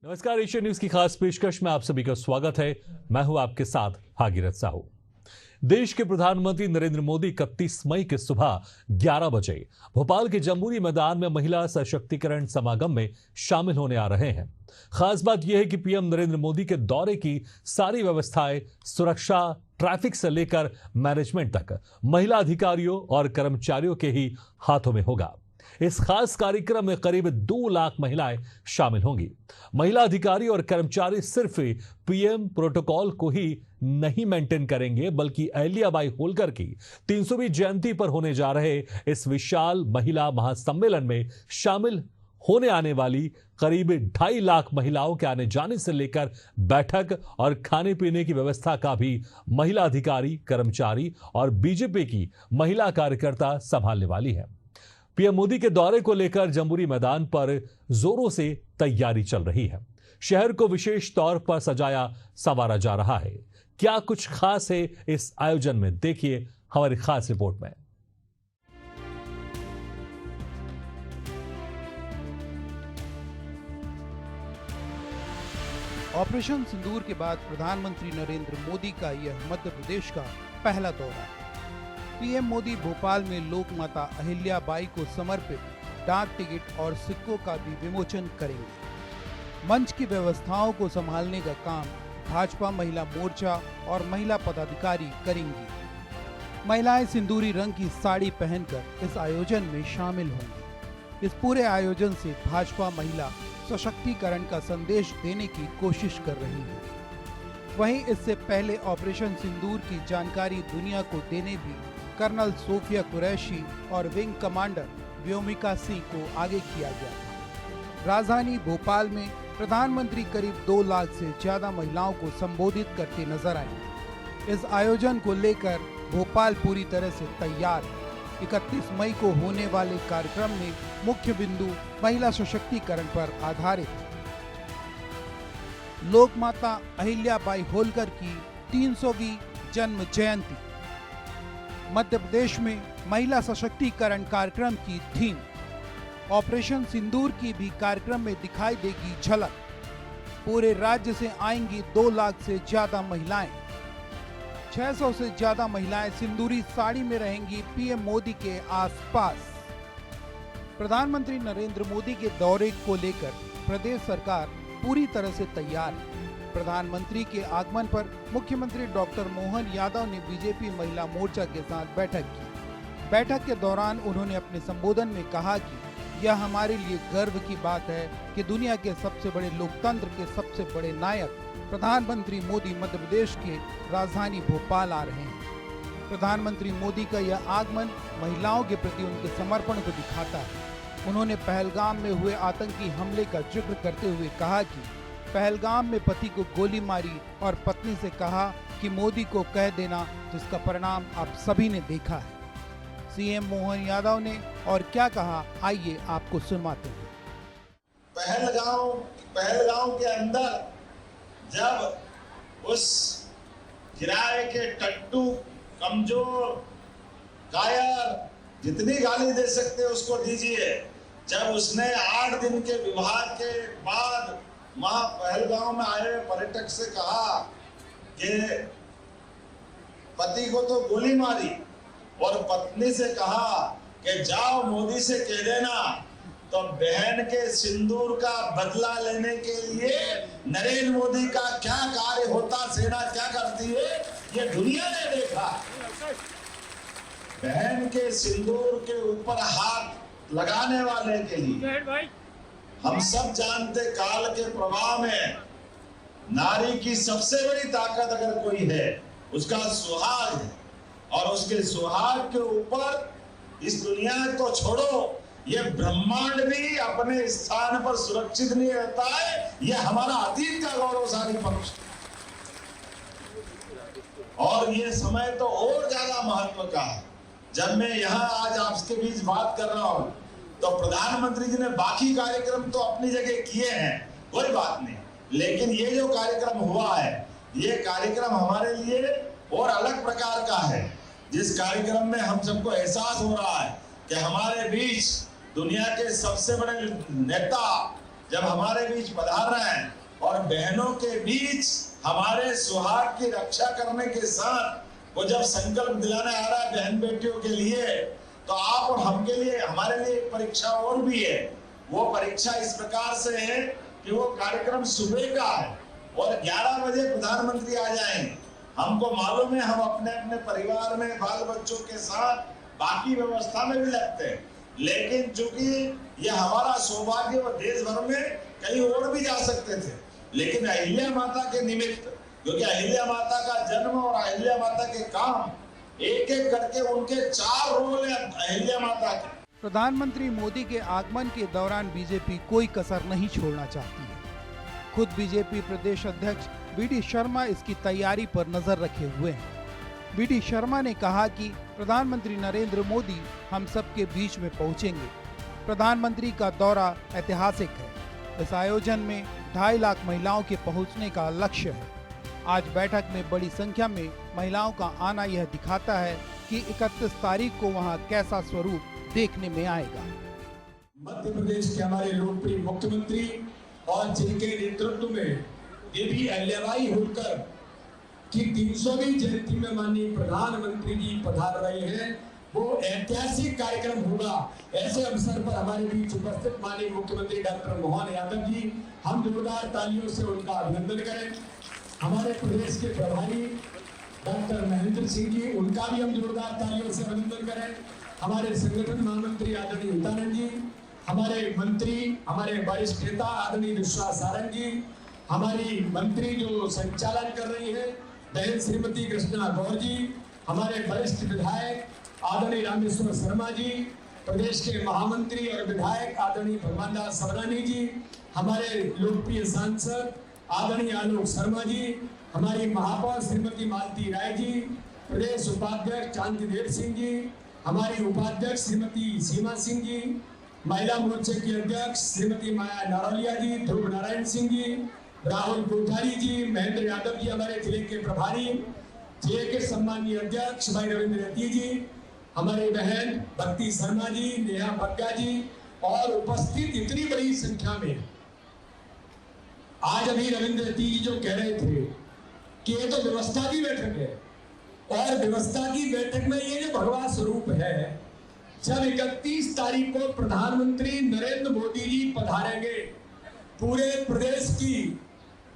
नमस्कार, Asia news की खास पेशकश में आप सभी का स्वागत है। मैं हूं आपके साथ भागीरथ साहू। देश के प्रधानमंत्री नरेंद्र मोदी 31 मई की सुबह 11 बजे भोपाल के जम्बूरी मैदान में महिला सशक्तिकरण समागम में शामिल होने आ रहे हैं। खास बात यह है कि पीएम नरेंद्र मोदी के दौरे की सारी व्यवस्थाएं, सुरक्षा, ट्रैफिक से लेकर मैनेजमेंट तक महिला अधिकारियों और कर्मचारियों के ही हाथों में होगा। इस खास कार्यक्रम में करीब 2 लाख महिलाएं शामिल होंगी। महिला अधिकारी और कर्मचारी सिर्फ पीएम प्रोटोकॉल को ही नहीं मेंटेन करेंगे, बल्कि अहिल्याबाई होलकर की 300वीं जयंती पर होने जा रहे इस विशाल महिला महासम्मेलन में शामिल होने आने वाली करीब 2.5 लाख महिलाओं के आने जाने से लेकर बैठक और खाने पीने की व्यवस्था का भी महिला अधिकारी, कर्मचारी और बीजेपी की महिला कार्यकर्ता संभालने वाली है। पीएम मोदी के दौरे को लेकर जम्बूरी मैदान पर जोरों से तैयारी चल रही है। शहर को विशेष तौर पर सजाया संवारा जा रहा है। क्या कुछ खास है इस आयोजन में, देखिए हमारी खास रिपोर्ट में। ऑपरेशन सिंदूर के बाद प्रधानमंत्री नरेंद्र मोदी का यह मध्य प्रदेश का पहला दौरा है। पीएम मोदी भोपाल में लोक माता अहिल्याबाई को समर्पित डाक टिकट और सिक्कों का भी विमोचन करेंगे। मंच की व्यवस्थाओं को संभालने का काम भाजपा महिला मोर्चा और महिला पदाधिकारी करेंगी। महिलाएं सिंदूरी रंग की साड़ी पहनकर इस आयोजन में शामिल होंगी। इस पूरे आयोजन से भाजपा महिला सशक्तिकरण का संदेश देने की कोशिश कर रही है। वहीं इससे पहले ऑपरेशन सिंदूर की जानकारी दुनिया को देने भी कर्नल सोफिया कुरैशी और विंग कमांडर व्योमिका सिंह को आगे किया गया था। राजधानी भोपाल में प्रधानमंत्री करीब 2 लाख से ज्यादा महिलाओं को संबोधित करते नजर आए। इस आयोजन को लेकर भोपाल पूरी तरह से तैयार है। 31 मई को होने वाले कार्यक्रम में मुख्य बिंदु महिला सशक्तिकरण पर आधारित है। लोक माता अहिल्याबाई होलकर की 300वीं जन्म जयंती। मध्य प्रदेश में महिला सशक्तिकरण कार्यक्रम की थीम। ऑपरेशन सिंदूर की भी कार्यक्रम में दिखाई देगी झलक। पूरे राज्य से आएंगी 2 लाख से ज्यादा महिलाएं। 600 से ज्यादा महिलाएं सिंदूरी साड़ी में रहेंगी पीएम मोदी के आसपास। प्रधानमंत्री नरेंद्र मोदी के दौरे को लेकर प्रदेश सरकार पूरी तरह से तैयार है। प्रधानमंत्री के आगमन पर मुख्यमंत्री डॉक्टर मोहन यादव ने बीजेपी महिला मोर्चा के साथ बैठक की। बैठक के दौरान उन्होंने अपने संबोधन में कहा कि यह हमारे लिए गर्व की बात है कि दुनिया के सबसे बड़े लोकतंत्र के सबसे बड़े नायक प्रधानमंत्री मोदी मध्य प्रदेश के राजधानी भोपाल आ रहे हैं। प्रधानमंत्री मोदी का यह आगमन महिलाओं के प्रति उनके समर्पण को दिखाता है। उन्होंने पहलगाम में हुए आतंकी हमले का जिक्र करते हुए कहा कि पहलगाम में पति को गोली मारी और पत्नी से कहा कि मोदी को कह देना, जिसका परिणाम आप सभी ने देखा है। सीएम मोहन यादव ने और क्या कहा, आइए आपको सुनवाते हैं। पहलगाम के अंदर जब उस किराए के टट्टू, कमजोर, कायर, जितनी गाली दे सकते उसको दीजिए, जब उसने 8 दिन के विवाह के बाद वहां पहलगाम में आए पर्यटक से कहा कि पति को तो गोली मारी और पत्नी से कहा कि जाओ मोदी से कह देना, तो बहन के सिंदूर का बदला लेने के लिए नरेंद्र मोदी का क्या कार्य होता, सेना क्या करती है, ये दुनिया ने देखा। बहन के सिंदूर के ऊपर हाथ लगाने वाले के लिए हम सब जानते, काल के प्रभाव में नारी की सबसे बड़ी ताकत अगर कोई है, उसका सुहाग है। और उसके सुहाग के ऊपर इस दुनिया को छोड़ो, ये ब्रह्मांड भी अपने स्थान पर सुरक्षित नहीं रहता है। ये हमारा अतीत का गौरवशाली पक्ष, और ये समय तो और ज्यादा महत्व का है। जब मैं यहाँ आज आपके बीच बात कर रहा हूँ, तो प्रधानमंत्री जी ने बाकी कार्यक्रम तो अपनी जगह किए हैं, कोई बात नहीं, लेकिन ये जो कार्यक्रम हुआ है, ये कार्यक्रम हमारे लिए और अलग प्रकार का है। जिस कार्यक्रम में हम सबको एहसास हो रहा है कि हमारे बीच दुनिया के सबसे बड़े नेता जब हमारे बीच पधार रहे हैं और बहनों के बीच हमारे सुहाग की रक्षा करने के साथ वो जब संकल्प दिलाने आ रहा है बहन बेटियों के लिए, तो आप और हम के लिए, हमारे लिए एक परीक्षा और भी है। वो परीक्षा इस प्रकार से है कि वो कार्यक्रम सुबह का है और 11 बजे प्रधानमंत्री आ जाएंगे। हमको मालूम है हम अपने अपने परिवार में बाल बच्चों के साथ बाकी व्यवस्था में भी लगते हैं, लेकिन चूंकि ये हमारा सौभाग्य और देश भर में कहीं और भी जा सकते थे, लेकिन अहिल्या माता के निमित्त, क्योंकि अहिल्या माता का जन्म और अहिल्या माता के काम एक एक करके उनके 4 रोल है अहिल्या माता के। प्रधानमंत्री मोदी के आगमन के दौरान बीजेपी कोई कसर नहीं छोड़ना चाहती है। खुद बीजेपी प्रदेश अध्यक्ष बीडी शर्मा इसकी तैयारी पर नजर रखे हुए हैं। बीडी शर्मा ने कहा कि प्रधानमंत्री नरेंद्र मोदी हम सबके बीच में पहुंचेंगे। प्रधानमंत्री का दौरा ऐतिहासिक है। इस आयोजन में 2.5 लाख महिलाओं के पहुंचने का लक्ष्य है। आज बैठक में बड़ी संख्या में महिलाओं का आना यह दिखाता है कि 31 तारीख को वहां कैसा स्वरूप देखने में आएगा। मध्य प्रदेश के हमारे लोकप्रिय मुख्यमंत्री और जिनके नेतृत्व में देवी अहिल्याबाई होलकर की 300वीं जयंती में माननीय प्रधानमंत्री जी पधार रहे हैं, वो ऐतिहासिक कार्यक्रम होगा। ऐसे अवसर पर हमारे बीच उपस्थित माननीय मुख्यमंत्री डॉक्टर मोहन यादव जी, हम जोरदार तालियों से उनका अभिनंदन करें। हमारे प्रदेश के प्रभारी डॉक्टर महेंद्र सिंह जी, उनका भी हम जोरदार तालियों से अभिनंदन करें। हमारे संगठन महामंत्री आदरणीय हितानंद जी, हमारे मंत्री, हमारे वरिष्ठ नेता आदरणीय विश्वास सारंग जी, हमारी मंत्री जो संचालन कर रही है बहन श्रीमती कृष्णा गौर जी, हमारे वरिष्ठ विधायक आदरणीय रामेश्वर शर्मा जी, प्रदेश के महामंत्री और विधायक आदरणीय भगवान दास सबरानी जी, हमारे लोकप्रिय सांसद आदरणीय आलोक शर्मा जी, हमारी महापौर श्रीमती मालती राय जी, प्रदेश उपाध्यक्ष चांदीदेव सिंह जी, हमारी उपाध्यक्ष श्रीमती सीमा सिंह जी, महिला मोर्चे की अध्यक्ष श्रीमती माया नारौलिया जी, ध्रुव नारायण सिंह जी, राहुल कोठारी जी, महेंद्र यादव जी, हमारे जिले के प्रभारी, जिले के सम्मानीय अध्यक्ष भाई रविंद्र रती जी, हमारी बहन भक्ति शर्मा जी, नेहा बग्गा जी और उपस्थित इतनी बड़ी संख्या में। आज अभी रविंद्र रती जी जो कह रहे थे कि ये तो व्यवस्था की बैठक है, और व्यवस्था की बैठक में ये जो भगवा स्वरूप है, जब 31 तारीख को प्रधानमंत्री नरेंद्र मोदी जी पधारेंगे, पूरे प्रदेश की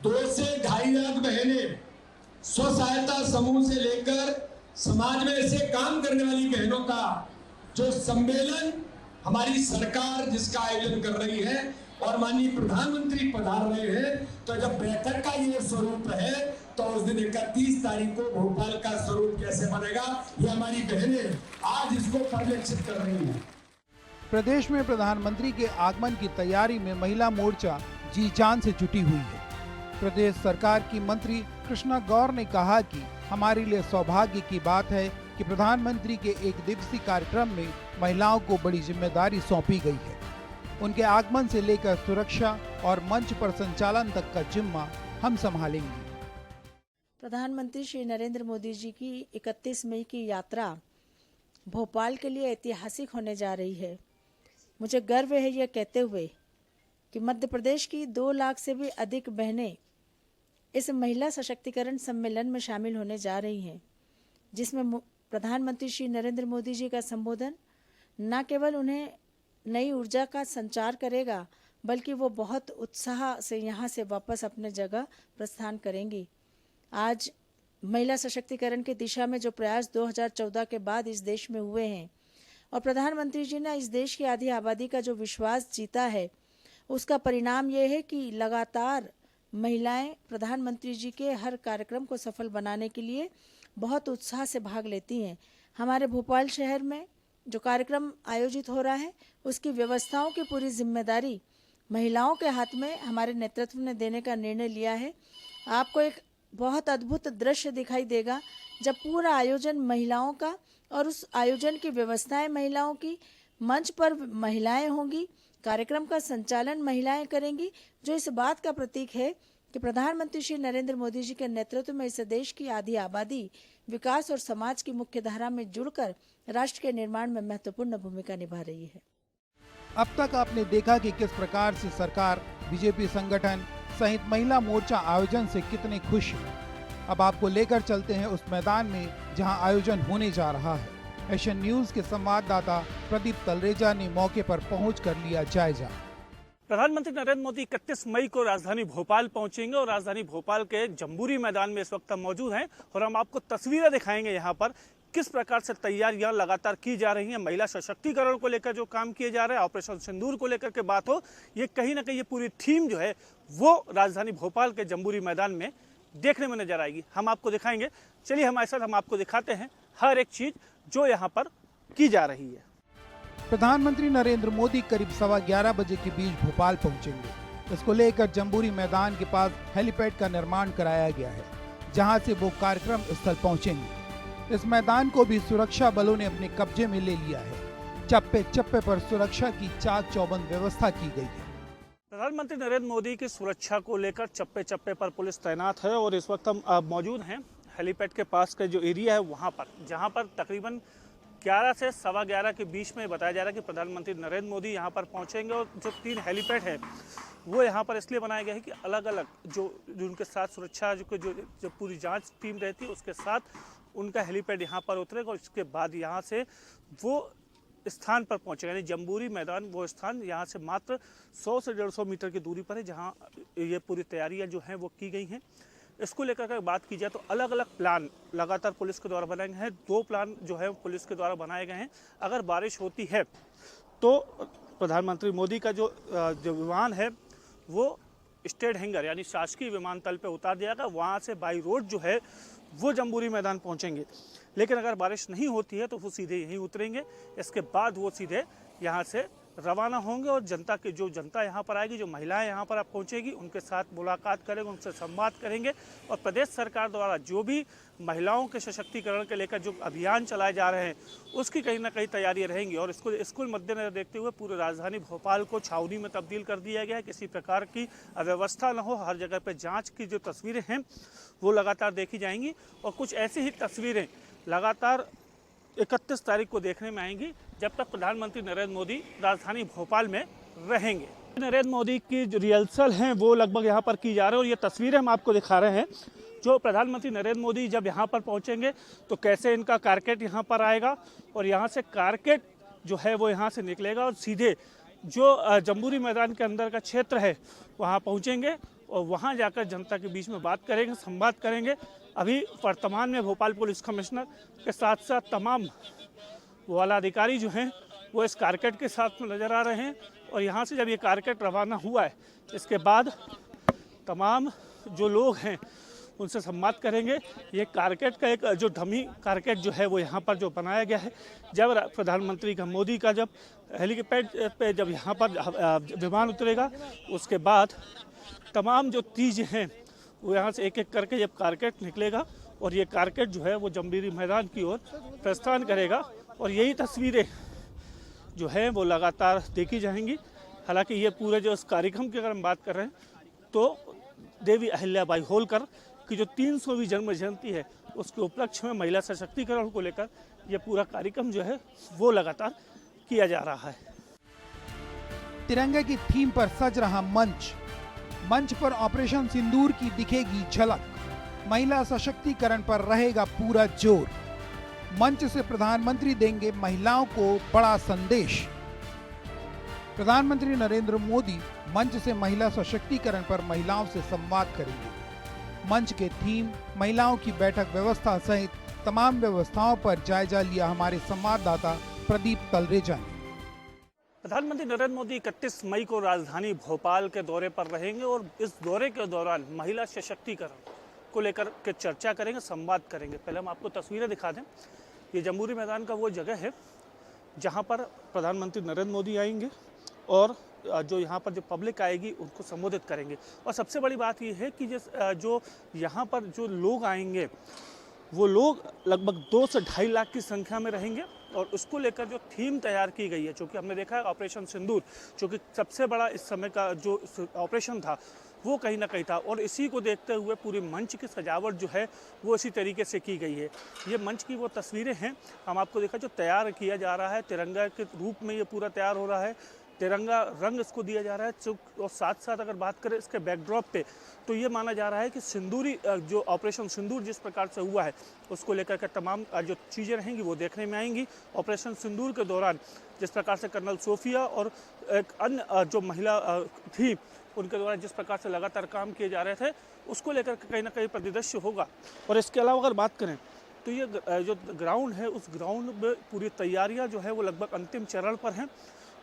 2 से 2.5 लाख बहनें, स्व सहायता समूह से लेकर समाज में ऐसे काम करने वाली बहनों का जो सम्मेलन हमारी सरकार जिसका आयोजन कर रही है और माननीय प्रधानमंत्री पधार रहे हैं, तो जब बैठक का ये स्वरूप है तो उस दिन 31 तारीख को भोपाल का स्वरूप कैसे बनेगा, ये हमारी बहनें आज इसको परिलक्षित कर रही हैं। प्रदेश में प्रधानमंत्री के आगमन की तैयारी में महिला मोर्चा जी जान से जुटी हुई है। प्रदेश सरकार की मंत्री कृष्णा गौर ने कहा कि हमारे लिए सौभाग्य की बात है कि प्रधानमंत्री के 1 दिवसीय कार्यक्रम में महिलाओं को बड़ी जिम्मेदारी सौंपी गई है। उनके आगमन से लेकर सुरक्षा और मंच पर संचालन तक का जिम्मा हम संभालेंगे। प्रधानमंत्री श्री नरेंद्र मोदी जी की 31 मई की यात्रा भोपाल के लिए ऐतिहासिक होने जा रही है। मुझे गर्व है यह कहते हुए कि मध्य प्रदेश की 2 लाख से भी अधिक बहनें इस महिला सशक्तिकरण सम्मेलन में शामिल होने जा रही हैं, जिसमें प्रधानमंत्री श्री नरेंद्र मोदी जी का संबोधन न केवल उन्हें नई ऊर्जा का संचार करेगा, बल्कि वो बहुत उत्साह से यहाँ से वापस अपने जगह प्रस्थान करेंगी। आज महिला सशक्तिकरण की दिशा में जो प्रयास 2014 के बाद इस देश में हुए हैं और प्रधानमंत्री जी ने इस देश की आधी आबादी का जो विश्वास जीता है, उसका परिणाम ये है कि लगातार महिलाएं प्रधानमंत्री जी के हर कार्यक्रम को सफल बनाने के लिए बहुत उत्साह से भाग लेती हैं। हमारे भोपाल शहर में जो कार्यक्रम आयोजित हो रहा है, उसकी व्यवस्थाओं की पूरी जिम्मेदारी महिलाओं के हाथ में हमारे नेतृत्व ने देने का निर्णय लिया है। आपको एक बहुत अद्भुत दृश्य दिखाई देगा जब पूरा आयोजन महिलाओं का और उस आयोजन की व्यवस्थाएं महिलाओं की, मंच पर महिलाएं होंगी, कार्यक्रम का संचालन महिलाएं करेंगी, जो इस बात का प्रतीक है कि प्रधानमंत्री श्री नरेंद्र मोदी जी के नेतृत्व में इस देश की आधी आबादी विकास और समाज की मुख्य धारा में जुड़कर राष्ट्र के निर्माण में महत्वपूर्ण भूमिका निभा रही है। अब तक आपने देखा कि किस प्रकार से सरकार बीजेपी संगठन सहित महिला मोर्चा आयोजन से कितने खुश हैं। अब आपको लेकर चलते हैं उस मैदान में जहां आयोजन होने जा रहा है। एशियन न्यूज के संवाददाता प्रदीप तलरेजा ने मौके पर पहुंचकर लिया जायजा। प्रधानमंत्री नरेंद्र मोदी 31 मई को राजधानी भोपाल पहुंचेंगे और राजधानी भोपाल के जम्बूरी मैदान में इस वक्त हम मौजूद हैं और हम आपको तस्वीरें दिखाएंगे यहाँ पर किस प्रकार से तैयारियां लगातार की जा रही हैं। महिला सशक्तिकरण को लेकर जो काम किए जा रहे हैं, ऑपरेशन सिंदूर को लेकर के बात हो, ये कहीं ना कहीं ये पूरी थीम जो है वो राजधानी भोपाल के जम्बूरी मैदान में देखने में नजर आएगी। हम आपको दिखाएंगे, चलिए हमारे साथ, हम आपको दिखाते हैं हर एक चीज जो यहाँ पर की जा रही है। प्रधानमंत्री नरेंद्र मोदी करीब 11:15 बजे के बीच भोपाल पहुंचेंगे। इसको लेकर जम्बूरी मैदान के पास हेलीपैड का निर्माण कराया गया है, जहां से वो कार्यक्रम स्थल पहुंचेंगे। इस मैदान को भी सुरक्षा बलों ने अपने कब्जे में ले लिया है। चप्पे चप्पे पर सुरक्षा की चाक चौबंद व्यवस्था की गई है। प्रधानमंत्री नरेंद्र मोदी की सुरक्षा को लेकर चप्पे चप्पे पर पुलिस तैनात है और इस वक्त हम मौजूद हैं हेलीपैड के पास का जो एरिया है वहाँ पर, जहाँ पर तकरीबन 11 से 11:15 के बीच में बताया जा रहा है कि प्रधानमंत्री नरेंद्र मोदी यहाँ पर पहुँचेंगे। और जो 3 हेलीपैड है वो यहाँ पर इसलिए बनाए गए हैं कि अलग अलग जो उनके साथ सुरक्षा जो पूरी जांच टीम रहती है उसके साथ उनका हेलीपैड यहाँ पर उतरेगा और इसके बाद यहाँ से वो स्थान पर पहुँचेगा, यानी जम्बूरी मैदान वो स्थान यहाँ से मात्र 100 से 150 मीटर की दूरी पर है, जहाँ ये पूरी तैयारियाँ जो हैं वो की गई हैं। इसको लेकर अगर बात की जाए तो अलग अलग प्लान लगातार पुलिस के द्वारा बनाए गए हैं। 2 प्लान जो है पुलिस के द्वारा बनाए गए हैं। अगर बारिश होती है तो प्रधानमंत्री मोदी का जो विमान है वो स्टेट हैंगर यानी शासकीय विमानतल पे उतार दिया गया, वहाँ से बाई रोड जो है वो जम्बूरी मैदान पहुँचेंगे। लेकिन अगर बारिश नहीं होती है तो वो सीधे यहीं उतरेंगे। इसके बाद वो सीधे यहाँ से रवाना होंगे और जनता यहाँ पर आएगी, जो महिलाएं यहाँ पर पहुँचेगी, उनके साथ मुलाकात करेंगे, उनसे संवाद करेंगे और प्रदेश सरकार द्वारा जो भी महिलाओं के सशक्तिकरण के लेकर जो अभियान चलाए जा रहे हैं उसकी कहीं ना कहीं तैयारी रहेंगी। और इसको मद्देनजर देखते हुए पूरे राजधानी भोपाल को छावनी में तब्दील कर दिया गया है। किसी प्रकार की अव्यवस्था न हो, हर जगह पर जाँच की जो तस्वीरें हैं वो लगातार देखी जाएंगी और कुछ ऐसी ही तस्वीरें लगातार 31 तारीख को देखने में आएंगी जब तक प्रधानमंत्री नरेंद्र मोदी राजधानी भोपाल में रहेंगे। नरेंद्र मोदी की जो रिहर्सल हैं वो लगभग यहाँ पर की जा रही है और ये तस्वीरें हम आपको दिखा रहे हैं। जो प्रधानमंत्री नरेंद्र मोदी जब यहाँ पर पहुँचेंगे तो कैसे इनका कारकेट यहाँ पर आएगा और यहाँ से कारकेट जो है वो यहाँ से निकलेगा और सीधे जो जम्बूरी मैदान के अंदर का क्षेत्र है वहाँ पहुँचेंगे और वहाँ जाकर जनता के बीच में बात करेंगे, संवाद करेंगे। अभी वर्तमान में भोपाल पुलिस कमिश्नर के साथ साथ तमाम वाला अधिकारी जो हैं वो इस कारकेट के साथ में नज़र आ रहे हैं और यहाँ से जब ये कारकेट रवाना हुआ है इसके बाद तमाम जो लोग हैं उनसे संवाद करेंगे। ये कारकेट का एक जो डमी कारकेट जो है वो यहाँ पर जो बनाया गया है, जब प्रधानमंत्री का मोदी का जब हेलीपैड पे जब यहाँ पर विमान उतरेगा उसके बाद तमाम जो चीज़ें हैं वो यहाँ से एक एक करके जब कारकेट निकलेगा और ये कारकेट जो है वो जम्बूरी मैदान की ओर प्रस्थान करेगा और यही तस्वीरें जो है वो लगातार देखी जाएंगी। हालांकि ये पूरे जो इस कार्यक्रम की अगर हम बात कर रहे हैं तो देवी अहिल्याबाई होलकर की जो 300वीं जन्म जयंती है उसके उपलक्ष्य में महिला सशक्तिकरण को लेकर ये पूरा कार्यक्रम जो है वो लगातार किया जा रहा है। तिरंगे की थीम पर सज रहा मंच पर ऑपरेशन सिंदूर की दिखेगी झलक। महिला सशक्तिकरण पर रहेगा पूरा जोर। मंच से प्रधानमंत्री देंगे महिलाओं को बड़ा संदेश। प्रधानमंत्री नरेंद्र मोदी मंच से महिला सशक्तिकरण पर महिलाओं से संवाद करेंगे। मंच के थीम, महिलाओं की बैठक व्यवस्था सहित तमाम व्यवस्थाओं पर जायजा लिया हमारे संवाददाता प्रदीप तलरेजा ने। प्रधानमंत्री नरेंद्र मोदी 31 मई को राजधानी भोपाल के दौरे पर रहेंगे और इस दौरे के दौरान महिला सशक्तिकरण को लेकर के चर्चा करेंगे, संवाद करेंगे। पहले हम आपको तस्वीरें दिखा दें। ये जम्बूरी मैदान का वो जगह है जहां पर प्रधानमंत्री नरेंद्र मोदी आएंगे और जो यहाँ पर जो पब्लिक आएगी उनको संबोधित करेंगे। और सबसे बड़ी बात ये है कि जो यहाँ पर जो लोग आएंगे वो लोग लगभग 2 से 2.5 लाख की संख्या में रहेंगे और उसको लेकर जो थीम तैयार की गई है, चूँकि हमने देखा है ऑपरेशन सिंदूर, चूँकि सबसे बड़ा इस समय का जो ऑपरेशन था वो कहीं ना कहीं था और इसी को देखते हुए पूरे मंच की सजावट जो है वो इसी तरीके से की गई है। ये मंच की वो तस्वीरें हैं, हम आपको देखा जो तैयार किया जा रहा है, तिरंगा के रूप में ये पूरा तैयार हो रहा है। तिरंगा रंग इसको दिया जा रहा है। और साथ साथ अगर बात करें इसके बैकड्रॉप पे, तो ये माना जा रहा है कि सिंदूरी जो ऑपरेशन सिंदूर जिस प्रकार से हुआ है उसको लेकर के तमाम जो चीज़ें रहेंगी वो देखने में आएंगी। ऑपरेशन सिंदूर के दौरान जिस प्रकार से कर्नल सोफिया और एक अन्य जो महिला थी उनके द्वारा जिस प्रकार से लगातार काम किए जा रहे थे उसको लेकर के कहीं ना कहीं परिदृश्य होगा। और इसके अलावा अगर बात करें तो ये जो ग्राउंड है उस ग्राउंड में पूरी तैयारियां जो है वो लगभग अंतिम चरण पर हैं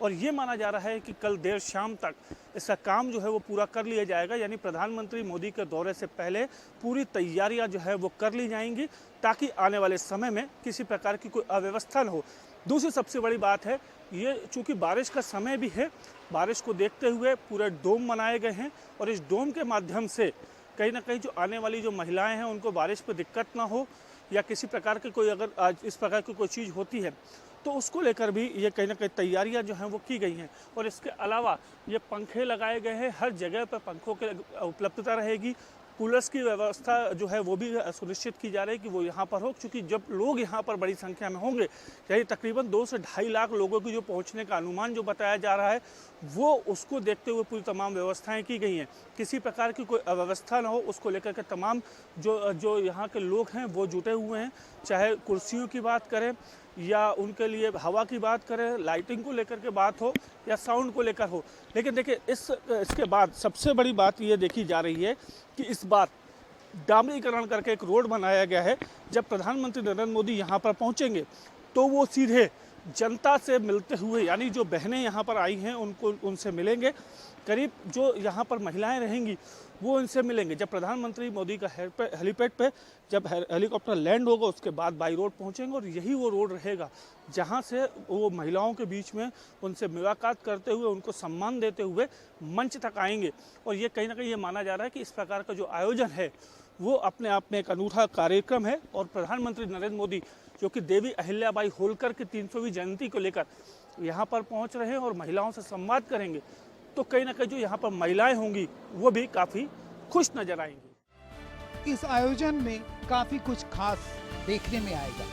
और ये माना जा रहा है कि कल देर शाम तक इसका काम जो है वो पूरा कर लिया जाएगा। यानी प्रधानमंत्री मोदी के दौरे से पहले पूरी तैयारियां जो है वो कर ली जाएंगी ताकि आने वाले समय में किसी प्रकार की कोई अव्यवस्था न हो। दूसरी सबसे बड़ी बात है ये चूँकि बारिश का समय भी है, बारिश को देखते हुए पूरे डोम बनाए गए हैं और इस डोम के माध्यम से कहीं ना कहीं जो आने वाली जो महिलाएं हैं उनको बारिश पर दिक्कत ना हो या किसी प्रकार की कोई अगर आज इस प्रकार की कोई चीज़ होती है तो उसको लेकर भी ये कहीं ना कहीं तैयारियां जो हैं वो की गई हैं। और इसके अलावा ये पंखे लगाए गए हैं, हर जगह पर पंखों की उपलब्धता रहेगी। कूलर्स की व्यवस्था जो है वो भी सुनिश्चित की जा रही है कि वो यहाँ पर हो, क्योंकि जब लोग यहाँ पर बड़ी संख्या में होंगे, यानी तकरीबन 2 से 2.5 लाख लोगों की जो पहुँचने का अनुमान जो बताया जा रहा है वो उसको देखते हुए पूरी तमाम व्यवस्थाएं की गई हैं। किसी प्रकार की कोई अव्यवस्था ना हो उसको लेकर के तमाम जो यहाँ के लोग हैं वो जुटे हुए हैं, चाहे कुर्सियों की बात करें या उनके लिए हवा की बात करें, लाइटिंग को लेकर के बात हो या साउंड को लेकर हो। लेकिन देखिए इसके बाद सबसे बड़ी बात ये देखी जा रही है कि इस बार डामरीकरण करके एक रोड बनाया गया है। जब प्रधानमंत्री नरेंद्र मोदी यहाँ पर पहुँचेंगे तो वो सीधे जनता से मिलते हुए, यानी जो बहनें यहाँ पर आई हैं उनसे मिलेंगे, करीब जो यहाँ पर महिलाएं रहेंगी वो इनसे मिलेंगे। जब प्रधानमंत्री मोदी का हेलीपैड पे जब हेलीकॉप्टर लैंड होगा उसके बाद बाई रोड पहुँचेंगे और यही वो रोड रहेगा जहाँ से वो महिलाओं के बीच में उनसे मुलाकात करते हुए उनको सम्मान देते हुए मंच तक आएंगे। और ये कहीं ना कहीं ये माना जा रहा है कि इस प्रकार का जो आयोजन है वो अपने आप में एक अनूठा कार्यक्रम है और प्रधानमंत्री नरेंद्र मोदी जो कि देवी अहिल्याबाई होलकर की 300वीं जयंती को लेकर यहाँ पर पहुँच रहे हैं और महिलाओं से संवाद करेंगे, तो कहीं ना कहीं जो यहाँ पर महिलाएं होंगी वो भी काफ़ी खुश नजर आएंगी। इस आयोजन में काफी कुछ खास देखने में आएगा।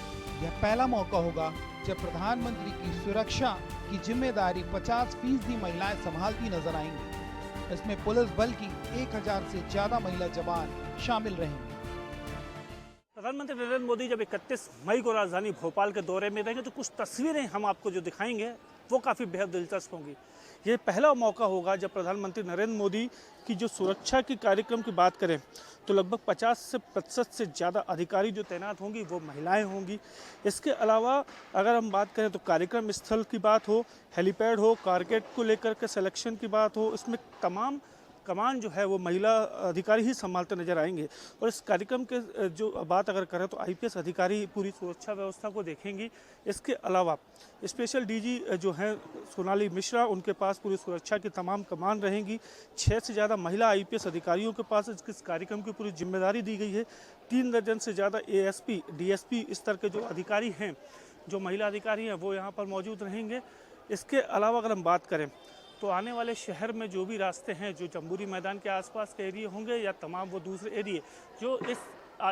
यह पहला मौका होगा जब प्रधानमंत्री की सुरक्षा की जिम्मेदारी 50% महिलाएं संभालती नजर आएंगी। इसमें पुलिस बल की 1000 से ज्यादा महिला जवान शामिल रहेंगे। प्रधानमंत्री नरेंद्र मोदी जब 31 मई को राजधानी भोपाल के दौरे में रहेंगे तो कुछ तस्वीरें हम आपको जो दिखाएंगे वो काफ़ी बेहद दिलचस्प होंगी। ये पहला मौका होगा जब प्रधानमंत्री नरेंद्र मोदी की जो सुरक्षा की कार्यक्रम की बात करें तो लगभग 50% से ज़्यादा अधिकारी जो तैनात होंगी वो महिलाएं होंगी। इसके अलावा अगर हम बात करें तो कार्यक्रम स्थल की बात हो, हेलीपैड हो, कारकेट को लेकर के सिलेक्शन की बात हो, इसमें तमाम कमान जो है वो महिला अधिकारी ही संभालते नजर आएंगे। और इस कार्यक्रम के जो बात अगर करें तो आईपीएस अधिकारी पूरी सुरक्षा व्यवस्था को देखेंगी। इसके अलावा स्पेशल डीजी जो हैं सोनाली मिश्रा, उनके पास पूरी सुरक्षा की तमाम कमान रहेंगी। 6 से ज़्यादा महिला आईपीएस अधिकारियों के पास इस कार्यक्रम की पूरी जिम्मेदारी दी गई है। 3 दर्जन से ज़्यादा एएसपी, डीएसपी स्तर के जो अधिकारी हैं, जो महिला अधिकारी हैं वो यहाँ पर मौजूद रहेंगे। इसके अलावा अगर हम बात करें तो आने वाले शहर में जो भी रास्ते हैं, जो जम्बूरी मैदान के आसपास के एरिया होंगे या तमाम वो दूसरे एरिए जो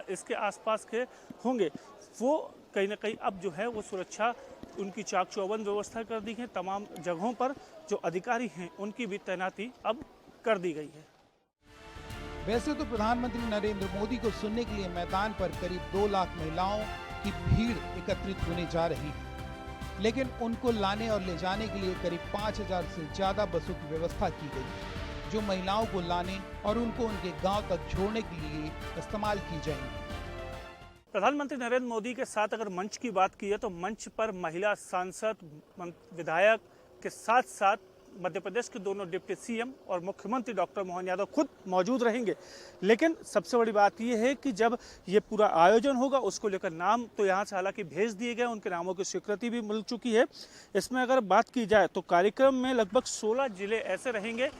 इसके आसपास के होंगे, वो कहीं ना कहीं अब जो है वो सुरक्षा उनकी चाक चौबंद व्यवस्था कर दी है। तमाम जगहों पर जो अधिकारी हैं उनकी भी तैनाती अब कर दी गई है। वैसे तो प्रधानमंत्री नरेंद्र मोदी को सुनने के लिए मैदान पर करीब 2 लाख महिलाओं की भीड़ एकत्रित होने जा रही है, लेकिन उनको लाने और ले जाने के लिए करीब 5000 से ज्यादा बसों की व्यवस्था की गई, जो महिलाओं को लाने और उनको उनके गांव तक छोड़ने के लिए इस्तेमाल की जाएंगी। प्रधानमंत्री नरेंद्र मोदी के साथ अगर मंच की बात की है तो मंच पर महिला सांसद, विधायक के साथ साथ मध्य प्रदेश के दोनों डिप्टी सीएम और मुख्यमंत्री डॉक्टर मोहन यादव खुद मौजूद रहेंगे। लेकिन सबसे बड़ी बात यह है कि जब ये पूरा आयोजन होगा उसको लेकर नाम तो यहाँ से हालांकि भेज दिए गए, उनके नामों की स्वीकृति भी मिल चुकी है। इसमें अगर बात की जाए तो कार्यक्रम में लगभग 16 जिले ऐसे रहेंगे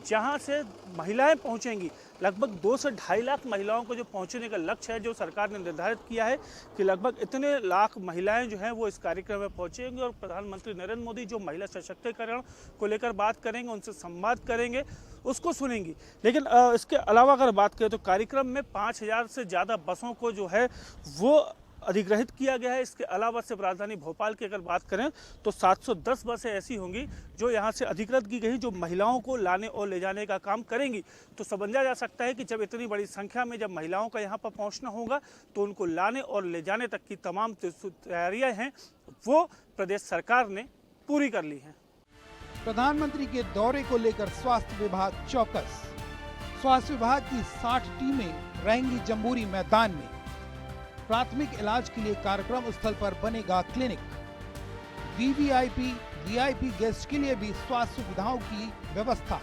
जहाँ से महिलाएं पहुँचेंगी। लगभग 2 से 2.5 लाख महिलाओं को जो पहुंचने का लक्ष्य है, जो सरकार ने निर्धारित किया है कि लगभग इतने लाख महिलाएं जो हैं वो इस कार्यक्रम में पहुंचेंगी और प्रधानमंत्री नरेंद्र मोदी जो महिला सशक्तिकरण को लेकर बात करेंगे, उनसे संवाद करेंगे, उसको सुनेंगी। लेकिन इसके अलावा अगर बात करें तो कार्यक्रम में 5000 से ज़्यादा बसों को जो है वो अधिग्रहित किया गया है। इसके अलावा सिर्फ राजधानी भोपाल की अगर बात करें तो 710 बसें ऐसी होंगी जो यहाँ से अधिकृत की गई, जो महिलाओं को लाने और ले जाने का काम करेंगी। तो समझा जा सकता है कि जब इतनी बड़ी संख्या में जब महिलाओं का यहाँ पर पहुँचना होगा तो उनको लाने और ले जाने तक की तमाम तैयारियाँ हैं वो प्रदेश सरकार ने पूरी कर ली हैं। प्रधानमंत्री के दौरे को लेकर स्वास्थ्य विभाग चौकस। स्वास्थ्य विभाग की 60 टीमें रहेंगी जम्बूरी मैदान में। प्राथमिक इलाज के लिए कार्यक्रम स्थल पर बनेगा क्लिनिक। वीवीआईपी वीआईपी गेस्ट के लिए भी स्वास्थ्य सुविधाओं की व्यवस्था।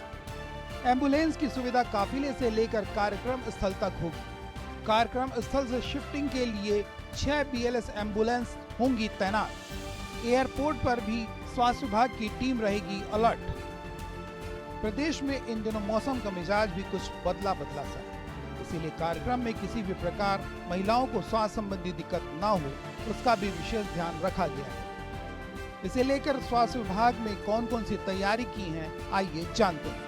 एम्बुलेंस की सुविधा काफिले से लेकर कार्यक्रम स्थल तक होगी। कार्यक्रम स्थल से शिफ्टिंग के लिए 6 BLS एम्बुलेंस होंगी तैनात। एयरपोर्ट पर भी स्वास्थ्य विभाग की टीम रहेगी अलर्ट। प्रदेश में इन दिनों मौसम का मिजाज भी कुछ बदला सा है, इसीलिए कार्यक्रम में किसी भी प्रकार महिलाओं को स्वास्थ्य संबंधी दिक्कत ना हो उसका भी विशेष ध्यान रखा गया है। इसे लेकर स्वास्थ्य विभाग में कौन कौन सी तैयारी की है, आइए जानते हैं।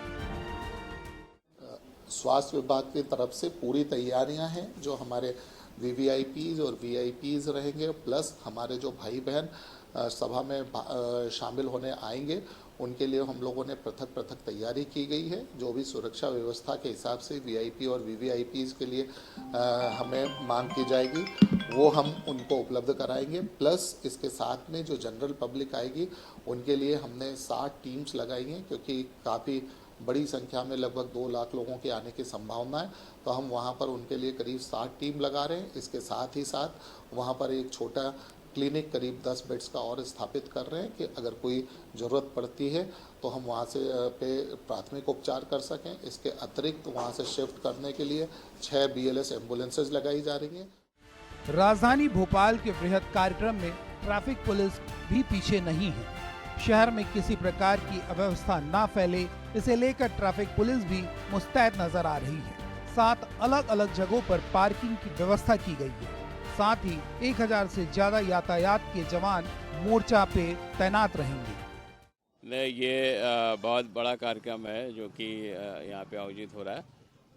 स्वास्थ्य विभाग की तरफ से पूरी तैयारियां हैं। जो हमारे VVIPs और VIPs रहेंगे, प्लस हमारे जो भाई बहन सभा में शामिल होने आएंगे, उनके लिए हम लोगों ने पृथक तैयारी की गई है। जो भी सुरक्षा व्यवस्था के हिसाब से VIP और VVIPs के लिए हमें मांग की जाएगी वो हम उनको उपलब्ध कराएंगे। प्लस इसके साथ में जो जनरल पब्लिक आएगी उनके लिए हमने 60 टीम्स लगाई हैं, क्योंकि काफ़ी बड़ी संख्या में लगभग 2 लाख लोगों के आने की संभावना है। तो हम वहाँ पर उनके लिए करीब 60 टीम लगा रहे हैं। इसके साथ ही साथ वहाँ पर एक छोटा क्लिनिक करीब 10 बेड्स का और स्थापित कर रहे हैं कि अगर कोई ज़रूरत पड़ती है तो हम वहाँ से पे प्राथमिक उपचार कर सकें। इसके अतिरिक्त वहाँ से शिफ्ट करने के लिए 6 BLS एम्बुलेंसेज लगाई जा रही हैं। राजधानी भोपाल के बृहद कार्यक्रम में ट्रैफिक पुलिस भी पीछे नहीं है। शहर में किसी प्रकार की अव्यवस्था ना फैले, इसे लेकर ट्रैफिक पुलिस भी मुस्तैद नजर आ रही है। 7 अलग अलग जगहों पर पार्किंग की व्यवस्था की गई है। साथ ही 1000 से ज्यादा यातायात के जवान मोर्चा पे तैनात रहेंगे। नहीं, ये बहुत बड़ा कार्यक्रम है जो कि यहाँ पे आयोजित हो रहा है,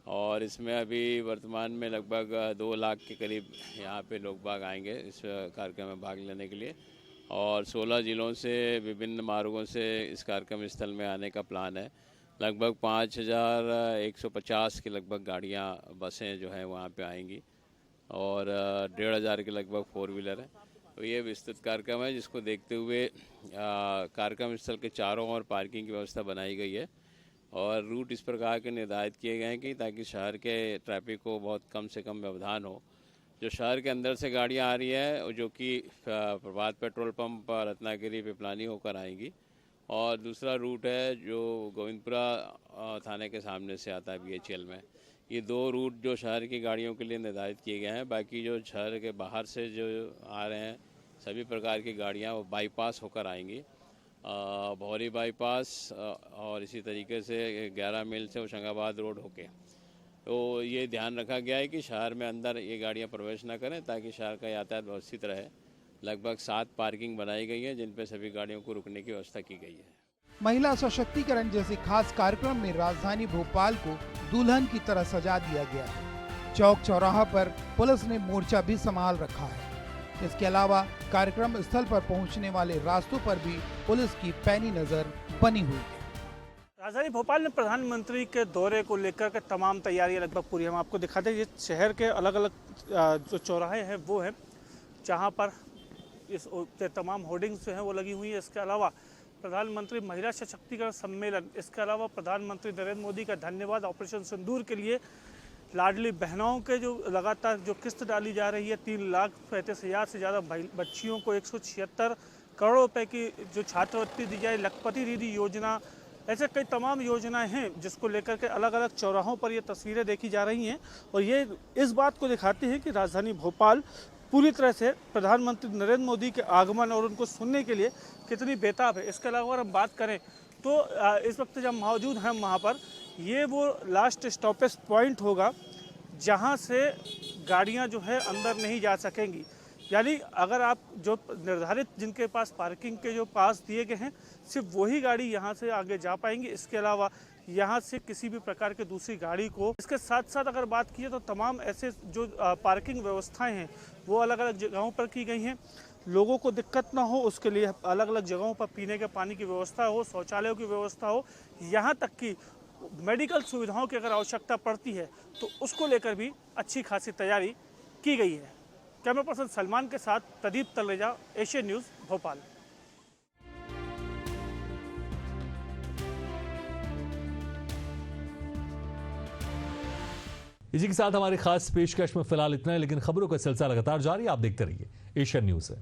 और इसमें अभी वर्तमान में लगभग 2 लाख के करीब यहाँ पे लोग बाग आएंगे इस कार्यक्रम में भाग लेने के लिए। और 16 ज़िलों से विभिन्न मार्गों से इस कार्यक्रम स्थल में आने का प्लान है। लगभग 5150 के लगभग गाड़ियाँ, बसें जो हैं वहाँ पे आएंगी, और 1500 के लगभग 4 व्हीलर है। तो ये विस्तृत कार्यक्रम है, जिसको देखते हुए कार्यक्रम स्थल के चारों ओर पार्किंग की व्यवस्था बनाई गई है, और रूट इस प्रकार के निर्धारित किए गए हैं कि ताकि शहर के ट्रैफिक को बहुत कम से कम व्यवधान हो। जो शहर के अंदर से गाड़ियाँ आ रही है जो कि प्रभात पेट्रोल पंप, रत्नागिरी, पिपलानी होकर आएंगी, और दूसरा रूट है जो गोविंदपुरा थाने के सामने से आता है BHL में। ये 2 रूट जो शहर की गाड़ियों के लिए निर्धारित किए गए हैं। बाकी जो शहर के बाहर से जो आ रहे हैं सभी प्रकार की गाड़ियां वो बाईपास होकर आएंगी, भौरी बाईपास, और इसी तरीके से 11 मील से होशंगाबाद रोड होके। तो ये ध्यान रखा गया है कि शहर में अंदर ये गाड़ियां प्रवेश ना करें, ताकि शहर का यातायात व्यवस्थित रहे। लगभग 7 पार्किंग बनाई गई है, जिन पर सभी गाड़ियों को रुकने की व्यवस्था की गई है। महिला सशक्तिकरण जैसे खास कार्यक्रम में राजधानी भोपाल को दुल्हन की तरह सजा दिया गया है। चौक चौराहा पर पुलिस ने मोर्चा भी संभाल रखा है। इसके अलावा कार्यक्रम स्थल पर पहुंचने वाले रास्तों पर भी पुलिस की पैनी नजर बनी हुई है। राजधानी भोपाल में प्रधानमंत्री के दौरे को लेकर के तमाम तैयारियां लगभग पूरी। हम आपको दिखाते हैं, ये शहर के अलग अलग जो चौराहे हैं वो हैं जहां पर इस तमाम होर्डिंग्स जो हैं वो लगी हुई है। इसके अलावा प्रधानमंत्री महिला सशक्तिकरण सम्मेलन, इसके अलावा प्रधानमंत्री नरेंद्र मोदी का धन्यवाद ऑपरेशन सिंदूर के लिए लाडली बहनों के जो लगातार जो किस्त डाली जा रही है, 3,35,000 से ज़्यादा बच्चियों को 176 करोड़ रुपए की जो छात्रवृत्ति दी जाए, लखपति दीदी योजना, ऐसे कई तमाम योजनाएं हैं जिसको लेकर के अलग अलग चौराहों पर ये तस्वीरें देखी जा रही हैं, और ये इस बात को दिखाती है कि राजधानी भोपाल पूरी तरह से प्रधानमंत्री नरेंद्र मोदी के आगमन और उनको सुनने के लिए कितनी बेताब है। इसके अलावा अगर हम बात करें तो इस वक्त जब मौजूद हैं वहाँ पर, ये वो लास्ट स्टॉपेज पॉइंट होगा जहाँ से गाड़ियाँ जो है अंदर नहीं जा सकेंगी। यानी अगर आप जो निर्धारित जिनके पास पार्किंग के जो पास दिए गए हैं, सिर्फ वही गाड़ी यहाँ से आगे जा पाएंगी। इसके अलावा यहाँ से किसी भी प्रकार के दूसरी गाड़ी को। इसके साथ साथ अगर बात की तो तमाम ऐसे जो पार्किंग व्यवस्थाएं हैं वो अलग अलग जगहों पर की गई हैं। लोगों को दिक्कत ना हो उसके लिए अलग अलग जगहों पर पीने के पानी की व्यवस्था हो, शौचालयों की व्यवस्था हो, यहाँ तक कि मेडिकल सुविधाओं की अगर आवश्यकता पड़ती है तो उसको लेकर भी अच्छी खासी तैयारी की गई है। कैमरा पर्सन सलमान के साथ प्रदीप तलरेजा, एशियन न्यूज़, भोपाल। इसी के साथ हमारी खास पेशकश में फिलहाल इतना है, लेकिन खबरों का सिलसिला लगातार जारी। आप देखते रहिए एशियन न्यूज़ है।